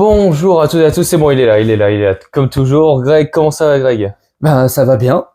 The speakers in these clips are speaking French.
Bonjour à toutes et à tous, c'est bon, il est là. Comme toujours, Greg, comment ça va, Greg? Ben, ça va bien.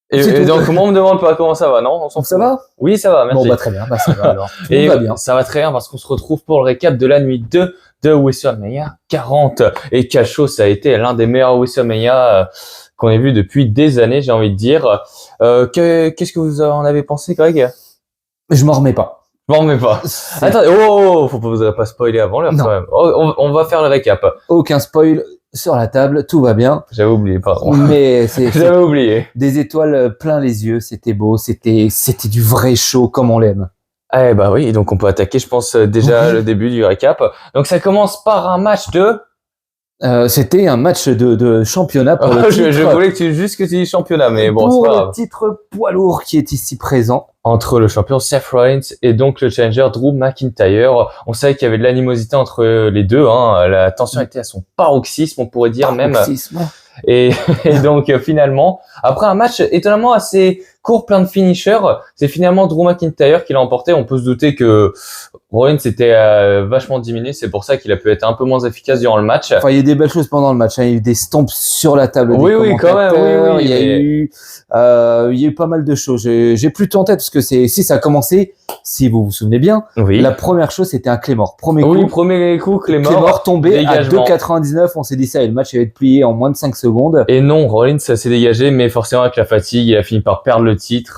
Et donc, moi, on me demande pas comment ça va, non? On s'en Ça fout. va? Oui, ça va, merci. Bon, bah, très bien. Bah, ça va alors. Tout Et va bien. ça va très bien parce qu'on se retrouve pour le récap de la nuit 2 de WrestleMania 40. Et quel show ça a été, l'un des meilleurs WrestleMania qu'on ait vu depuis des années, j'ai envie de dire. Qu'est-ce que vous en avez pensé, Greg? Je m'en remets pas. Bon, mais pas. Attendez, faut pas, vous avez pas spoiler avant l'heure, Non. quand même. On va faire le récap. Aucun spoil sur la table. Tout va bien. J'avais oublié, pardon. Mais c'est J'avais oublié. des étoiles plein les yeux. C'était beau. C'était du vrai show comme on l'aime. Eh bah oui, donc on peut attaquer, je pense, déjà le début du récap. Donc ça commence par un match de... C'était un match de championnat pour le titre. je voulais que tu dises championnat, mais bon, c'est pour pas le grave. titre poids lourd qui est ici présent. Entre le champion Seth Rollins et donc le challenger Drew McIntyre. On savait qu'il y avait de l'animosité entre les deux, hein. La tension était à son paroxysme, on pourrait dire même. Et donc finalement, après un match étonnamment assez court, plein de finishers, c'est finalement Drew McIntyre qui l'a emporté. On peut se douter que Rollins était vachement diminué, c'est pour ça qu'il a pu être un peu moins efficace durant le match. Enfin, il y a eu des belles choses pendant le match. Hein. Il y a eu des stomps sur la table. Oui, quand même. Oui, il y a eu pas mal de choses. J'ai plus tout en tête parce que si ça a commencé, si vous vous souvenez bien, la première chose c'était un Claymore. Premier coup, Claymore tombé à 2,99. On s'est dit ça et le match allait être plié en moins de 5 secondes. Et non, Rollins s'est dégagé, mais forcément avec la fatigue, il a fini par perdre le titre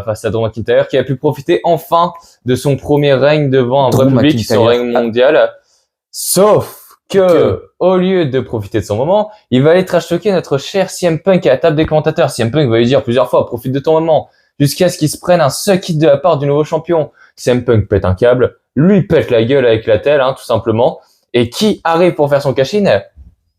face à Drew McIntyre, qui a pu profiter enfin de son premier règne devant un vrai public, son règne mondial. Sauf que, au lieu de profiter de son moment, il va aller trash-talker notre cher CM Punk à la table des commentateurs. CM Punk va lui dire plusieurs fois, profite de ton moment, jusqu'à ce qu'il se prenne un suck hit de la part du nouveau champion. CM Punk pète un câble, lui pète la gueule avec la telle, hein, tout simplement. Et qui arrive pour faire son cash-in?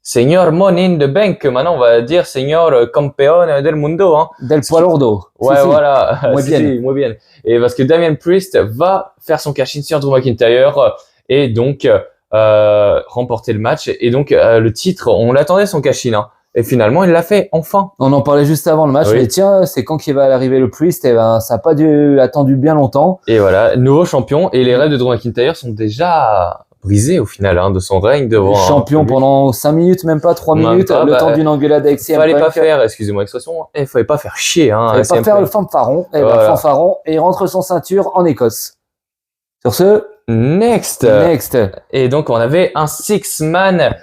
Señor Money in the Bank, maintenant on va dire Señor Campeón del Mundo, hein. Del Poilordo. Ouais, si, voilà. Muy bien. Et parce que Damian Priest va faire son cash-in sur Drew McIntyre et donc remporter le match. Et donc le titre, on l'attendait son cash-in, hein. Et finalement, il l'a fait enfin. On en parlait juste avant le match. Oui. Mais tiens, c'est quand qu'il va arriver le Priest. Et ben, ça n'a pas attendu bien longtemps. Et voilà, nouveau champion. Et les rêves de Drew McIntyre sont déjà brisé au final, hein, de son règne devant champion pendant 5 minutes, même pas 3 minutes, le temps d'une engueulade avec CM Punk. Fallait pas faire, excusez-moi l'expression, fallait pas faire chier, hein. Fallait pas faire le fanfaron, fanfaron, et il rentre son ceinture en Écosse. Sur ce, next. Et donc on avait un 6-man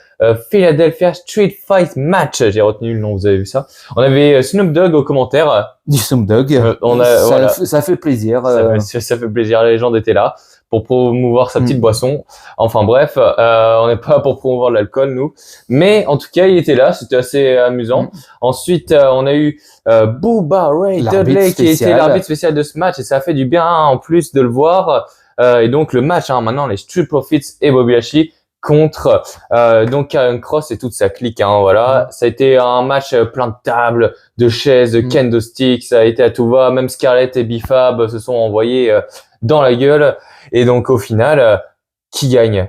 Philadelphia Street Fight match. J'ai retenu le nom, vous avez vu ça. On avait Snoop Dogg aux commentaires. Du Snoop Dogg. Ça fait plaisir. Ça fait plaisir, la légende était là pour promouvoir sa petite boisson. Enfin bref, on n'est pas pour promouvoir l'alcool, nous. Mais en tout cas, il était là, c'était assez amusant. Ensuite, on a eu Bubba Ray Dudley qui était l'arbitre spécial de ce match et ça a fait du bien, hein, en plus de le voir. Et donc le match, hein, maintenant, les Street Profits et Bobby Lashley contre donc Karrion Kross et toute sa clique, hein, voilà. Ça a été un match plein de tables, de chaises, de kendo sticks, ça a été à tout va. Même Scarlett et Bifab se sont envoyés dans la gueule. Et donc au final, qui gagne?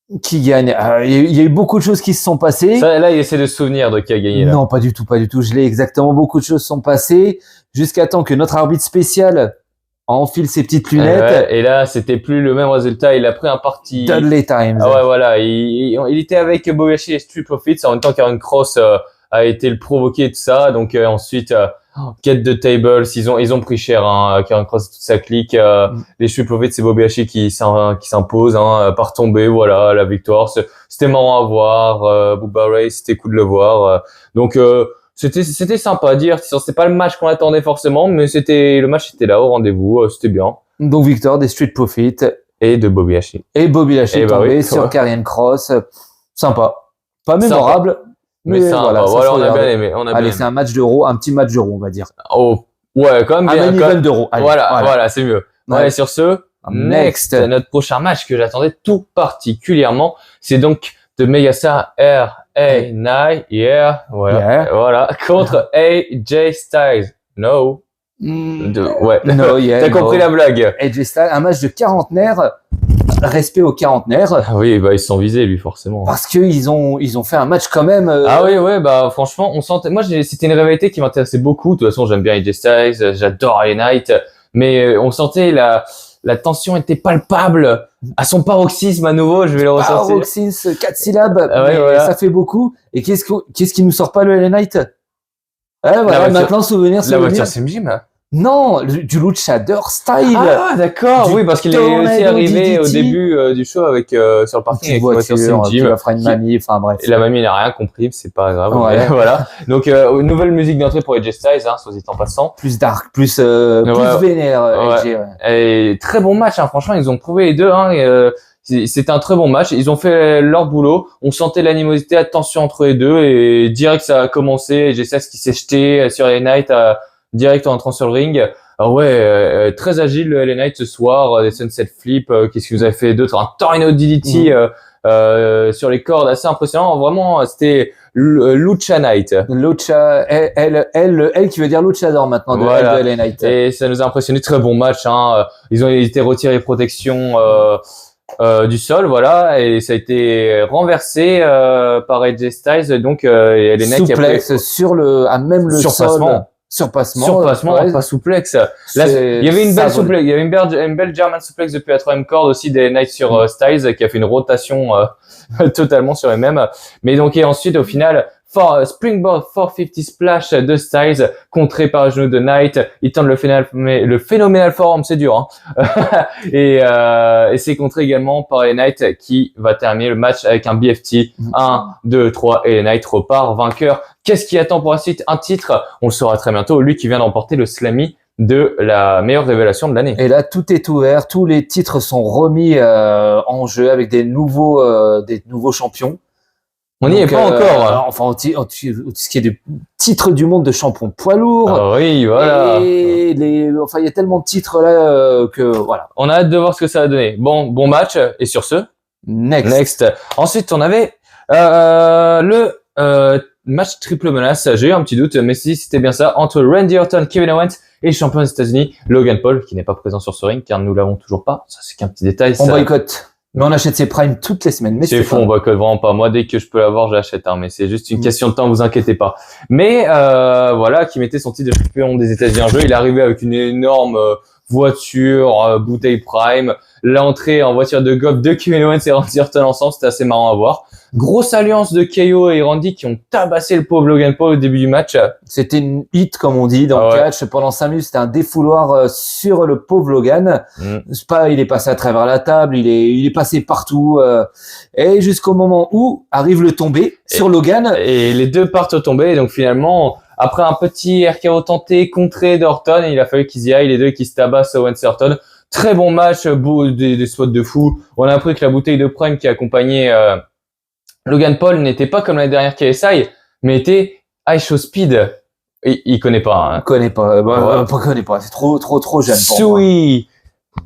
Il y a eu beaucoup de choses qui se sont passées. Ça, là, il essaie de se souvenir de qui a gagné. Là. Non, pas du tout. Je l'ai exactement. Beaucoup de choses sont passées jusqu'à temps que notre arbitre spécial enfile ses petites lunettes. Et là, c'était plus le même résultat. Il a pris un parti. Dudley Times. Ah ouais, voilà. Il était avec Bobby Lashley et Street Profits. En même temps, Karrion Kross a été le provoqué de ça. Donc ensuite, quête de tables. Ils ont pris cher. Hein, Karrion Kross et toute sa clique. Les Street Profits, c'est Bobby Lashley qui s'impose par tomber. Voilà, la victoire. C'était marrant à voir. Bubba Ray, c'était cool de le voir. Donc c'était sympa à dire. C'était pas le match qu'on attendait forcément, mais le match était là au rendez-vous. C'était bien. Donc victoire des Street Profits et de Bobby Lashley. Et Bobby Lashley tombé sur Karrion Kross. Sympa. Pas mémorable. Mais sympa. Voilà, on a bien aimé. Allez, c'est un petit match d'Euro, on va dire. Oh, ouais, quand même bien. Un event d'Euro. Voilà, c'est mieux. Ouais, sur ce, next. Notre prochain match que j'attendais tout particulièrement, c'est donc de Megastar RA9, voilà, contre AJ Styles. No. T'as compris la blague. AJ Styles, un match de quarantenaire. Respect aux quarantenaires. Ah oui, bah ils se sont visés lui forcément. Parce que ils ont fait un match quand même. Ah oui, bah franchement, on sentait. Moi, c'était une rivalité qui m'intéressait beaucoup. De toute façon, j'aime bien AJ Styles, j'adore LA Knight, mais on sentait la tension était palpable à son paroxysme à nouveau. Je vais le ressortir. Paroxysme, 4 syllabes, voilà. Ça fait beaucoup. Et qu'est-ce qui nous sort pas le LA Knight? Voilà, maintenant souvenir. La voiture Slim Jim. Non, du luchador style. Ah, d'accord. Oui, parce qu'il est aussi arrivé au début du show avec sur le parking avec la voiture Slim Jim. Tu vas faire une mamie, enfin bref. Et la mamie n'a rien compris, c'est pas grave. Ouais. Voilà. Donc nouvelle musique d'entrée pour AJ Styles, soit dit en passant. Plus dark, plus vénère. AJ, Et très bon match, franchement, ils ont prouvé les deux. C'était un très bon match. Ils ont fait leur boulot. On sentait l'animosité, la tension entre les deux, et direct ça a commencé. AJ Styles qui s'est jeté sur les Knight direct en entrant sur le ring. Alors très agile le LA Knight ce soir, des sunset flips, qu'est-ce que vous avez fait d'autre? Un Tornado DDT sur les cordes, assez impressionnant. Vraiment, c'était Lucha Knight. Lucha, elle qui veut dire luchador maintenant de LA Knight. Et ça nous a impressionné, très bon match. Ils ont été retirés protection du sol, voilà, et ça a été renversé par AJ Styles. Donc LA Knight souplex sur même le sol. Surpassement, pas souplex. Là, il y avait une belle souplex, il y avait une belle German suplex depuis la 3e corde aussi des Knights sur Styles qui a fait une rotation totalement sur les mêmes. Mais donc et ensuite au final Springboard 450 splash de Styles contré par le genou de Knight. Il tente le phénoménal forearm, c'est dur. Et c'est contré également par les Knight qui va terminer le match avec un BFT 1, 2, 3 et les Knight repart vainqueur. Qu'est-ce qui attend pour la suite? Un titre, on le saura très bientôt. Lui qui vient d'emporter le Slammy de la meilleure révélation de l'année. Et là, tout est ouvert, tous les titres sont remis en jeu avec des nouveaux champions. On n'y est pas encore. Enfin, ce qui est du titre du monde de champion poids lourd. Ah oui, voilà. Et il y a tellement de titres là que voilà. On a hâte de voir ce que ça va donner. Bon match. Et sur ce, next. Ensuite, on avait le match triple menace. J'ai eu un petit doute, mais si c'était bien ça, entre Randy Orton, Kevin Owens et champion des États-Unis, Logan Paul, qui n'est pas présent sur ce ring car nous l'avons toujours pas. Ça, c'est qu'un petit détail. On boycotte. Mais on achète ses primes toutes les semaines. Mais c'est fou, on boycotte vraiment pas. Moi, dès que je peux l'avoir, j'achète. Mais c'est juste une question de temps, vous inquiétez pas. Mais voilà, qui mettait son titre de champion des États-Unis en jeu. Il est arrivé avec une énorme voiture, bouteille prime. L'entrée en voiture de golf de Kevin Owens et Randy Orton ensemble, c'était assez marrant à voir. Grosse alliance de KO et Randy qui ont tabassé le pauvre Logan Paul au début du match. C'était une hit, comme on dit, dans le catch. Pendant 5 minutes, c'était un défouloir sur le pauvre Logan. Il est passé à travers la table, il est passé partout. Et jusqu'au moment où arrive le tombé sur Logan. Et les deux partent au tombé. Donc finalement, après un petit RKO tenté, contré d'Orton, il a fallu qu'ils y aillent, les deux qui se tabassent Owens et Orton. Très bon match, des spots de fou. On a appris que la bouteille de prime qui accompagnait Logan Paul n'était pas comme l'année dernière KSI, mais était High Show Speed. Il connaît pas. Connaît pas. Connaît pas. C'est trop jeune pour moi.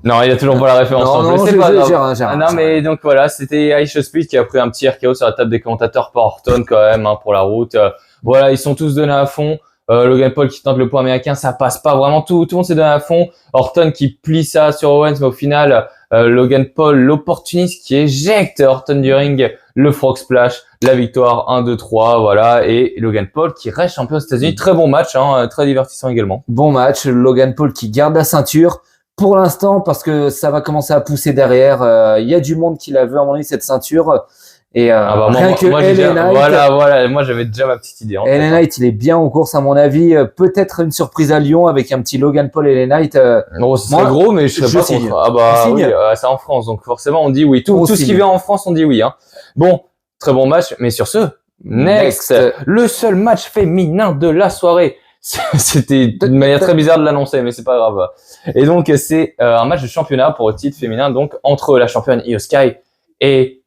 Non, il a toujours pas la référence. Non, c'est pas grave. Non, mais donc voilà, c'était High Show Speed qui a pris un petit RKO sur la table des commentateurs par Orton quand même pour la route. Voilà, ils sont tous donnés à fond. Logan Paul qui tente le point américain, ça passe pas vraiment. Tout le monde s'est donné à fond. Orton qui plie ça sur Owens, mais au final, Logan Paul, l'opportuniste qui éjecte Orton du ring, le frog splash, la victoire 1, 2, 3, voilà. Et Logan Paul qui reste champion aux États-Unis. Très bon match, très divertissant également. Bon match, Logan Paul qui garde la ceinture. Pour l'instant, parce que ça va commencer à pousser derrière. Il y a du monde qui la veut, à mon avis, cette ceinture. Et rien que LA Knight, voilà, moi j'avais déjà ma petite idée. LA Knight, il est bien en course à mon avis. Peut-être une surprise à Lyon avec un petit Logan Paul et LA Knight. Non, ce serait gros, mais je serais pas contre. Ah bah oui, c'est en France, donc forcément on dit oui. Tout ce qui vient en France, on dit oui. Bon, très bon match, mais sur ce, next. Le seul match féminin de la soirée. C'était une manière très bizarre de l'annoncer, mais c'est pas grave. Et donc c'est un match de championnat pour le titre féminin, donc entre la championne Io Sky et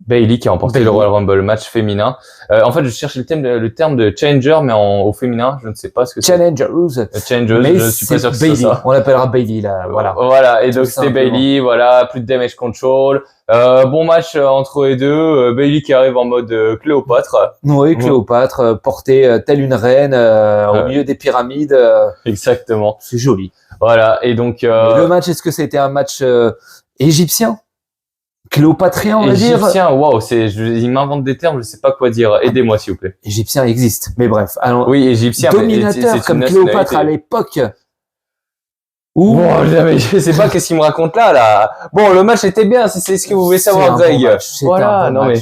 Bayley qui a remporté le Royal Rumble match féminin. En fait, je cherchais le terme de challenger, mais au féminin, je ne sais pas ce que c'est. Challengers, je suis pas sûr que c'est ça. On l'appellera Bayley là, voilà. Voilà, et donc c'était Bayley, voilà, plus de damage control. Bon match entre les deux. Bayley qui arrive en mode Cléopâtre. Oui, Cléopâtre, portée telle une reine au milieu des pyramides. Exactement. C'est joli. Voilà, et donc le match, est-ce que c'était un match égyptien? Cléopatrien, on va dire. Égyptien, waouh, il m'invente des termes, je sais pas quoi dire. Aidez-moi, s'il vous plaît. Égyptien existe, mais bref. Alors, oui, égyptien. Dominateur comme Cléopâtre à l'époque. Bon, je sais pas qu'est-ce qu'il me raconte là. Bon, le match était bien, c'est ce que vous voulez savoir, Greg. Voilà, non mais.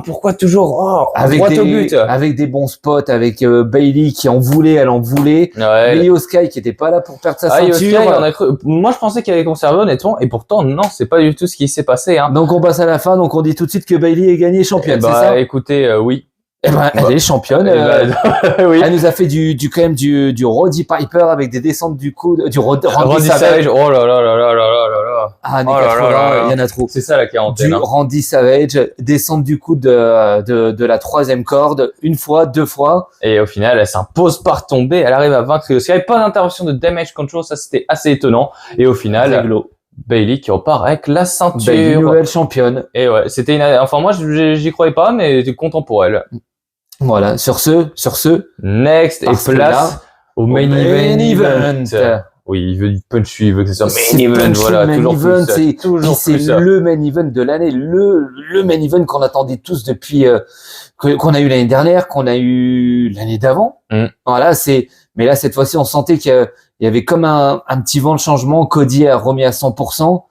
Pourquoi toujours avec droit au but, avec des bons spots, avec Bayley qui en voulait, elle en voulait. Ouais. Io Sky qui était pas là pour perdre sa ceinture. Sky, on a cru. Moi, je pensais qu'elle avait conservé honnêtement, et pourtant non, c'est pas du tout ce qui s'est passé. Hein. Donc on passe à la fin, donc on dit tout de suite que Bayley est gagnée championne, c'est ça? Écoutez, oui. Elle est championne. Oui. Elle nous a fait quand même du Roddy Piper avec des descentes du coude, du Randy Savage. Oh là là là là là là là. Ah, années 80, il y en a trop. C'est ça la quarantaine. Du Randy Savage, descente du coude de la 3e corde, une fois, 2 fois. Et au final, elle s'impose par tomber. Elle arrive à vaincre. Il n'y avait pas d'intervention de damage control, ça c'était assez étonnant. Et au final, Bayley qui repart avec la ceinture. Bayley, nouvelle championne. Et ouais, c'était enfin moi j'y croyais pas, mais j'étais content pour elle. Voilà, sur ce, next et place au main event. Oui, il veut du punchy, il veut que ce soit main event, voilà, toujours plus. C'est le main event de l'année, le main event qu'on attendait tous depuis qu'on a eu l'année dernière, qu'on a eu l'année d'avant. Voilà, mais là cette fois-ci on sentait qu'il y avait comme un petit vent de changement. Cody a remis à 100%.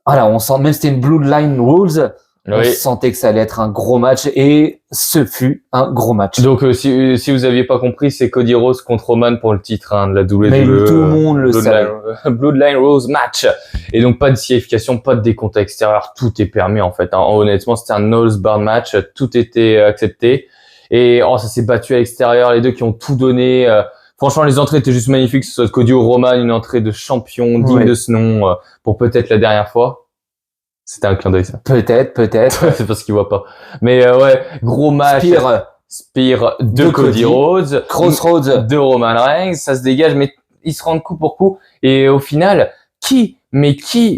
Voilà, on sent même si c'était une Bloodline Rules. On sentait que ça allait être un gros match et ce fut un gros match. Donc si vous aviez pas compris, c'est Cody Rhodes contre Roman pour le titre de la WWE. Mais tout le monde le savait. Bloodline Rose match. Et donc pas de disqualification, pas de décompte extérieur, tout est permis en fait. Honnêtement, c'était un nose bar match, tout était accepté. Et ça s'est battu à l'extérieur, les deux qui ont tout donné. Franchement, les entrées étaient juste magnifiques, que ce soit Cody ou Roman, une entrée de champion digne de ce nom pour peut-être la dernière fois. C'était un clin d'œil, ça. Peut-être. C'est parce qu'il voit pas. Mais gros match. Spear de Cody Rhodes. Crossroads de Roman Reigns. Ça se dégage, mais ils se rendent coup pour coup. Et au final, qui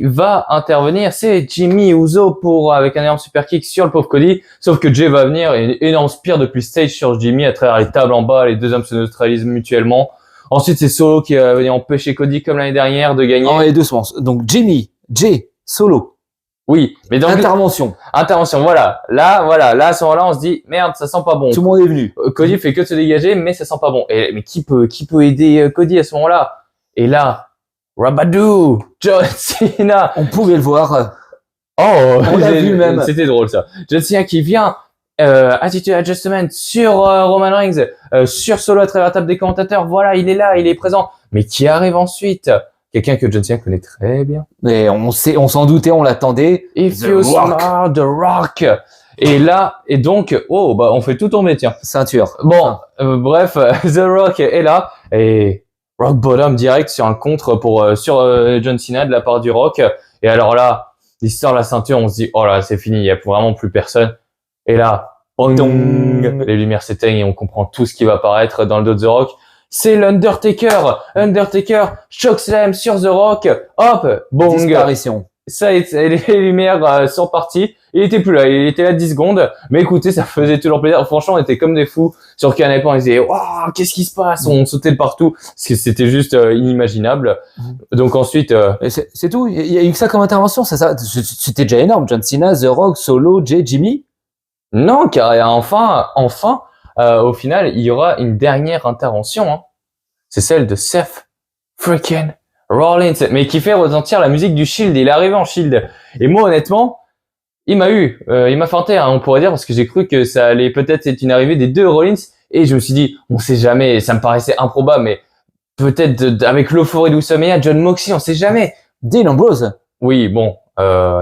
va intervenir? C'est Jimmy Uso avec un énorme super kick sur le pauvre Cody. Sauf que Jay va venir et une énorme spear depuis le stage sur Jimmy à travers les tables en bas. Les deux hommes se neutralisent mutuellement. Ensuite, c'est Solo qui va venir empêcher Cody comme l'année dernière de gagner. Et deux sens. Donc Jimmy, Jay, Solo. Oui, mais donc intervention, voilà. Là, à ce moment-là, on se dit merde, ça sent pas bon. Tout le monde est venu. Cody fait que de se dégager, mais ça sent pas bon. Mais qui peut aider Cody à ce moment-là? Et là, Rabadoo, John Cena. On pouvait le voir. On l'a vu même. C'était drôle ça. John Cena qui vient attitude adjustment sur Roman Reigns, sur Solo à travers la table des commentateurs. Voilà, il est là, il est présent. Mais qui arrive ensuite? Quelqu'un que John Cena connaît très bien. Et on s'en doutait, on l'attendait. If you smell The Rock. Et là, donc, on fait tout tomber, tiens. Ceinture. Bon, bref, The Rock est là. Et Rock Bottom direct sur un contre sur John Cena de la part du Rock. Et alors là, il sort la ceinture, on se dit, oh là, c'est fini, il n'y a vraiment plus personne. Et là, les lumières s'éteignent et on comprend tout ce qui va apparaître dans le dos de The Rock. C'est l'Undertaker. Chokeslam sur The Rock. Hop, bong. Disparition. Ça, les lumières sont parties. Il était plus là. Il était là 10 secondes. Mais écoutez, ça faisait toujours plaisir. Franchement, on était comme des fous sur le canapé. On disait, waouh, qu'est-ce qui se passe? On sautait de partout. Parce que c'était juste inimaginable. Donc ensuite, c'est tout. Il y a eu que ça comme intervention. C'était déjà énorme. John Cena, The Rock, Solo, Jay, Jimmy. Non, car enfin, au final, il y aura une dernière intervention. C'est celle de Seth freaking Rollins, mais qui fait retentir la musique du Shield. Il est arrivé en Shield. Et moi, honnêtement, il m'a feinté, on pourrait dire, parce que j'ai cru que ça allait peut-être être une arrivée des deux Rollins. Et je me suis dit, on sait jamais, ça me paraissait improbable, mais peut-être avec l'euphorie de WrestleMania, John Moxley, on sait jamais. Dean Ambrose. Oui, bon,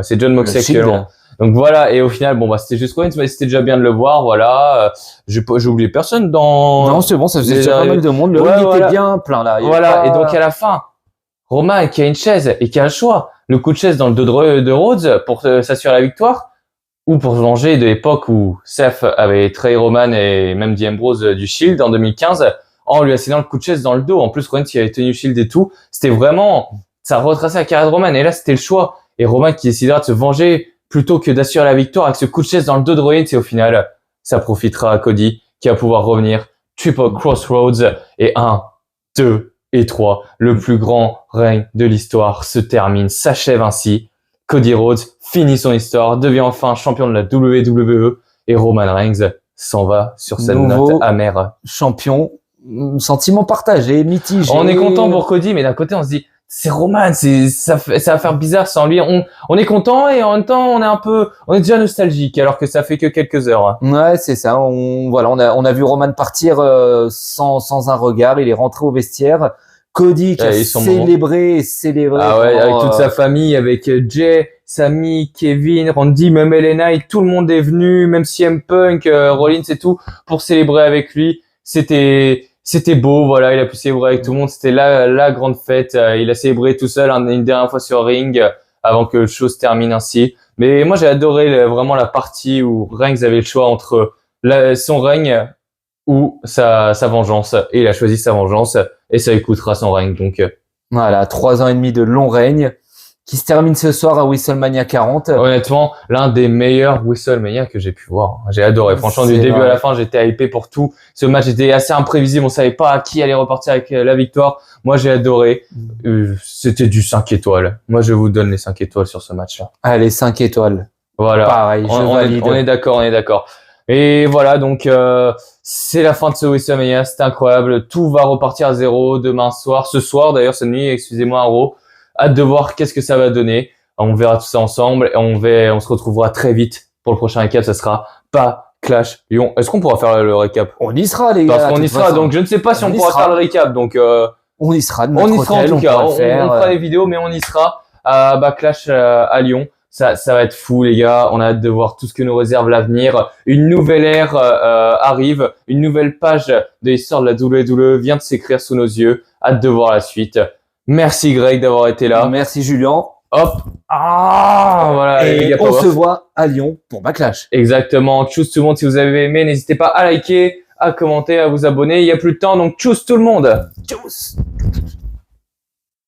c'est John Moxley actuellement. Donc voilà, et au final, c'était juste Rollins, mais c'était déjà bien de le voir, voilà. J'ai oublié personne dans... Non, c'est bon, ça faisait déjà pas mal de monde. Le ring était bien plein, là. Voilà, et donc à la fin, Roman qui a une chaise et qui a le choix. Le coup de chaise dans le dos de Rhodes pour s'assurer la victoire, ou pour se venger de l'époque où Seth avait trahi Roman et même Dean Ambrose du Shield en 2015, en lui assénant le coup de chaise dans le dos. En plus, Rollins qui avait tenu le Shield et tout. C'était vraiment... Ça retraçait la carrière de Roman, et là, c'était le choix. Et Roman qui décidera de se venger plutôt que d'assurer la victoire avec ce coup de chaise dans le dos de Rollins, et au final, ça profitera à Cody qui va pouvoir revenir. Triple Crossroads et 1, 2 et 3. Le plus grand règne de l'histoire se termine, s'achève ainsi. Cody Rhodes finit son histoire, devient enfin champion de la WWE et Roman Reigns s'en va sur cette note amère. Champion sentiment partagé, mitigé. On est content pour Cody, mais d'un côté, on se dit, c'est Roman, ça va faire bizarre sans lui. On est content et en même temps, on est déjà nostalgique alors que ça fait que quelques heures. Ouais, c'est ça. On a vu Roman partir sans un regard. Il est rentré au vestiaire. Cody qui a célébré. Ah ouais, avec toute sa famille, avec Jay, Sami, Kevin, Randy, même LA Knight, tout le monde est venu, même CM Punk, Rollins et tout, pour célébrer avec lui. C'était beau, voilà, il a pu célébrer avec tout le monde, c'était la grande fête, il a célébré tout seul une dernière fois sur ring avant que le show se termine ainsi. Mais moi j'ai adoré vraiment la partie où Reigns avait le choix entre son règne ou sa vengeance, et il a choisi sa vengeance et ça lui coûtera son règne. Donc voilà, 3 ans et demi de long règne qui se termine ce soir à WrestleMania 40. Honnêtement, l'un des meilleurs WrestleMania que j'ai pu voir. J'ai adoré. Franchement, du début à la fin, j'étais hypé pour tout. Ce match était assez imprévisible. On savait pas qui allait repartir avec la victoire. Moi, j'ai adoré. C'était du 5 étoiles. Moi, je vous donne les 5 étoiles sur ce match-là. Allez, 5 étoiles. Voilà. Pareil, je valide. On est d'accord. Et voilà, donc c'est la fin de ce WrestleMania. C'était incroyable. Tout va repartir à zéro demain soir. Ce soir, d'ailleurs, cette nuit, excusez-moi, à Raw. Hâte de voir qu'est-ce que ça va donner. On verra tout ça ensemble et on se retrouvera très vite pour le prochain récap. Ça sera pas Clash Lyon. Est-ce qu'on pourra faire le récap? On y sera, les gars. Parce qu'on y sera. Donc je ne sais pas si on pourra faire le récap. Donc on y sera. On y sera en tout cas. On fera les vidéos, mais on y sera à Clash à Lyon. Ça va être fou, les gars. On a hâte de voir tout ce que nous réserve l'avenir. Une nouvelle ère arrive. Une nouvelle page de l'histoire de la WWE vient de s'écrire sous nos yeux. Hâte de voir la suite. Merci Greg d'avoir été là. Merci Julien. Hop. Voilà. Et on se voit à Lyon pour Backlash. Exactement. Tchuss tout le monde si vous avez aimé. N'hésitez pas à liker, à commenter, à vous abonner. Il n'y a plus de temps, donc tchuss tout le monde. Tchuss.